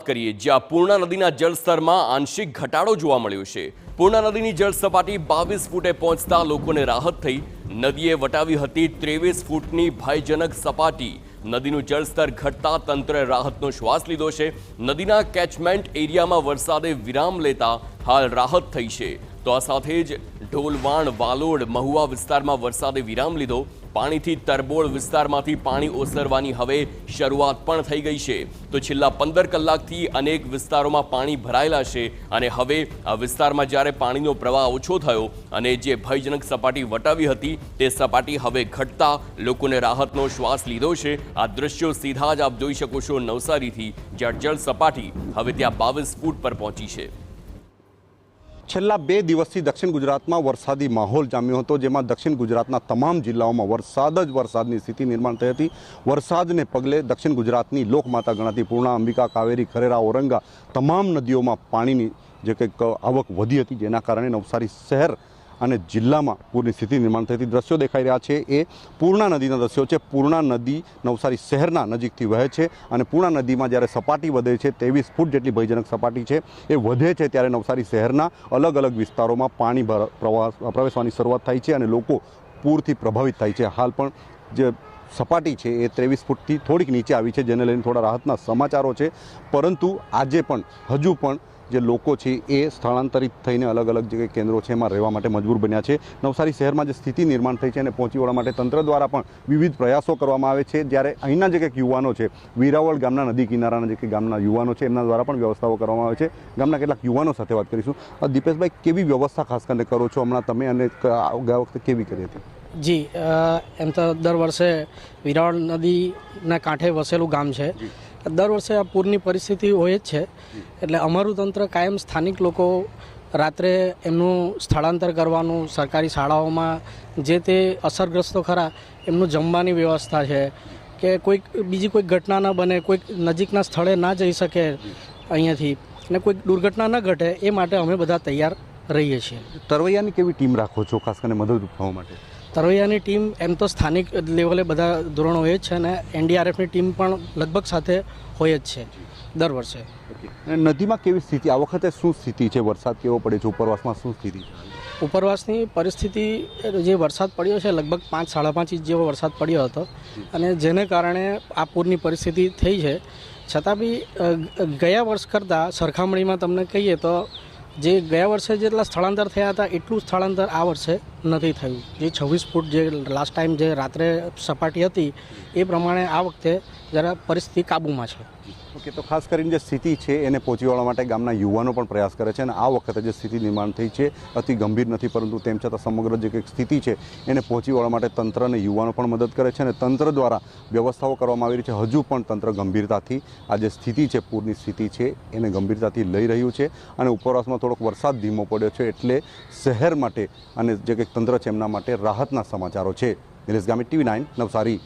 કરીએ જ્યાં પૂર્ણા નદીના જળસ્તરમાં આંશિક ઘટાડો જોવા મળ્યો છે। પૂર્ણા નદીની જળ સપાટી 22 ફૂટે પહોંચતા લોકોને રાહત થઈ। નદીએ વટાવી હતી 23 ફૂટની ભયજનક સપાટી। નદીનું જળસ્તર ઘટતા તંત્રે રાહતનો શ્વાસ લીધો છે। નદીના કેચમેન્ટ એરિયામાં વરસાદે વિરામ લેતા હાલ રાહત થઈ છે। તો આ સાથે જ ઢોલવાણ, વાલોડ, મહુવા વિસ્તારમાં વરસાદે વિરામ લીધો। પાણીથી તરબોળ વિસ્તારમાંથી પાણી ઓસરવાની હવે શરૂઆત પણ થઈ ગઈ છે। તો છેલ્લા 15 કલાકથી અનેક વિસ્તારોમાં પાણી ભરાયેલા છે અને હવે આ વિસ્તારમાં જ્યારે પાણીનો પ્રવાહ ઓછો થયો અને જે ભયજનક સપાટી વટાવી હતી તે સપાટી હવે ઘટતા લોકોને રાહતનો શ્વાસ લીધો છે। આ દ્રશ્યો સીધા જ આપ જોઈ શકો છો નવસારીથી, જ્યાં જળ સપાટી હવે ત્યાં 22 ફૂટ પર પહોંચી છે। છેલ્લા 2 દિવસથી દક્ષિણ ગુજરાતમાં વરસાદી માહોલ જામ્યો હતો, જેમાં દક્ષિણ ગુજરાતના તમામ જિલ્લાઓમાં વરસાદની સ્થિતિ નિર્માણ થઈ હતી। વરસાદને પગલે દક્ષિણ ગુજરાતની લોકમાતા ગણાતી પૂર્ણા, અંબિકા, કાવેરી, ખરેરા, ઔરંગા તમામ નદીઓમાં પાણીની જે કંઈક આવક વધી હતી, જેના કારણે નવસારી શહેર અને જિલ્લામાં પૂરની સ્થિતિ નિર્માણ થઈ હતી। દ્રશ્યો દેખાઈ રહ્યા છે એ પૂર્ણા નદીના દ્રશ્યો છે। પૂર્ણા નદી નવસારી શહેરના નજીકથી વહે છે અને પૂર્ણા નદીમાં જ્યારે સપાટી વધે છે 23 ફૂટ જેટલી ભયજનક સપાટી છે એ વધે છે, ત્યારે નવસારી શહેરના અલગ અલગ વિસ્તારોમાં પાણી પ્રવેશવાની શરૂઆત થાય છે અને લોકો પૂરથી પ્રભાવિત થાય છે। હાલ પણ જે સપાટી છે એ 23 ફૂટથી થોડીક નીચે આવી છે, જેને લઈને થોડા રાહતના સમાચારો છે, પરંતુ આજે પણ હજુ પણ જે લોકો છે એ સ્થળાંતરિત થઈને અલગ અલગ જે કેન્દ્રો છે એમાં રહેવા માટે મજબૂર બન્યા છે। નવસારી શહેરમાં જે સ્થિતિ નિર્માણ થઈ છે એને પહોંચી વળવા માટે તંત્ર દ્વારા પણ વિવિધ પ્રયાસો કરવામાં આવે છે। જ્યારે અહીંના જે કંઈક યુવાનો છે, વીરાવળ ગામના નદી કિનારાના જે કંઈક ગામના યુવાનો છે એમના દ્વારા પણ વ્યવસ્થાઓ કરવામાં આવે છે। ગામના કેટલાક યુવાનો સાથે વાત કરીશું। દીપેશભાઈ, કેવી વ્યવસ્થા ખાસ કરીને કરો છો હમણાં તમે અને ગયા વખતે કેવી કરી હતી? જી, એમ તો દર વર્ષે વીરાવળ નદીના કાંઠે વસેલું ગામ છે। દર વર્ષે આ પૂરની પરિસ્થિતિ હોય જ છે, એટલે અમારું તંત્ર કાયમ સ્થાનિક લોકો રાત્રે એમનું સ્થળાંતર કરવાનું, સરકારી શાળાઓમાં જે તે અસરગ્રસ્તો ખરા એમનું જમવાની વ્યવસ્થા છે કે કોઈક બીજી કોઈ ઘટના ન બને, કોઈક નજીકના સ્થળે ના જઈ શકે અહીંયાથી અને કોઈક દુર્ઘટના ન ઘટે એ માટે અમે બધા તૈયાર રહીએ છીએ। તરવૈયાની કેવી ટીમ રાખો છો ખાસ કરીને મદદરૂપ થવા માટે? તરવૈયાની ટીમ એમ તો સ્થાનિક લેવલે બધા ધોરણો હોય જ છે અને એનડીઆરએફની ટીમ પણ લગભગ સાથે હોય જ છે દર વર્ષે। નદીમાં કેવી સ્થિતિ આ વખતે શું સ્થિતિ છે? વરસાદ કેવો પડે છે? ઉપરવાસમાં શું સ્થિતિ છે? ઉપરવાસની પરિસ્થિતિ, જે વરસાદ પડ્યો છે લગભગ 5-5.5 ઇંચ જેવો વરસાદ પડ્યો હતો અને જેને કારણે આ પૂરની પરિસ્થિતિ થઈ છે। છતાં બી ગયા વર્ષ કરતાં સરખામણીમાં તમને કહીએ તો જે ગયા વર્ષે જેટલા સ્થળાંતર થયા હતા એટલું સ્થળાંતર આ વર્ષે નથી થયું। જે 26 ફૂટ જે લાસ્ટ ટાઈમ જે રાત્રે સપાટી હતી એ પ્રમાણે આ વખતે જરા પરિસ્થિતિ કાબૂમાં છે। ઓકે, તો ખાસ કરીને જે સ્થિતિ છે એને પહોંચી વળવા માટે ગામના યુવાનો પણ પ્રયાસ કરે છે અને આ વખતે જે સ્થિતિ નિર્માણ થઈ છે અતિ ગંભીર નથી, પરંતુ તેમ છતાં સમગ્ર જે કંઈક સ્થિતિ છે એને પહોંચી વળવા માટે તંત્ર અને યુવાનો પણ મદદ કરે છે અને તંત્ર દ્વારા વ્યવસ્થાઓ કરવામાં આવી રહી છે। હજુ પણ તંત્ર ગંભીરતાથી આ જે સ્થિતિ છે, પૂરની સ્થિતિ છે એને ગંભીરતાથી લઈ રહ્યું છે અને ઉપરવાસમાં થોડોક વરસાદ ધીમો પડ્યો છે, એટલે શહેર માટે અને જે કંઈક તંત્ર છે એમના માટે રાહતના સમાચારો છે। નિલેશ ગામિત, TV9 નવસારી।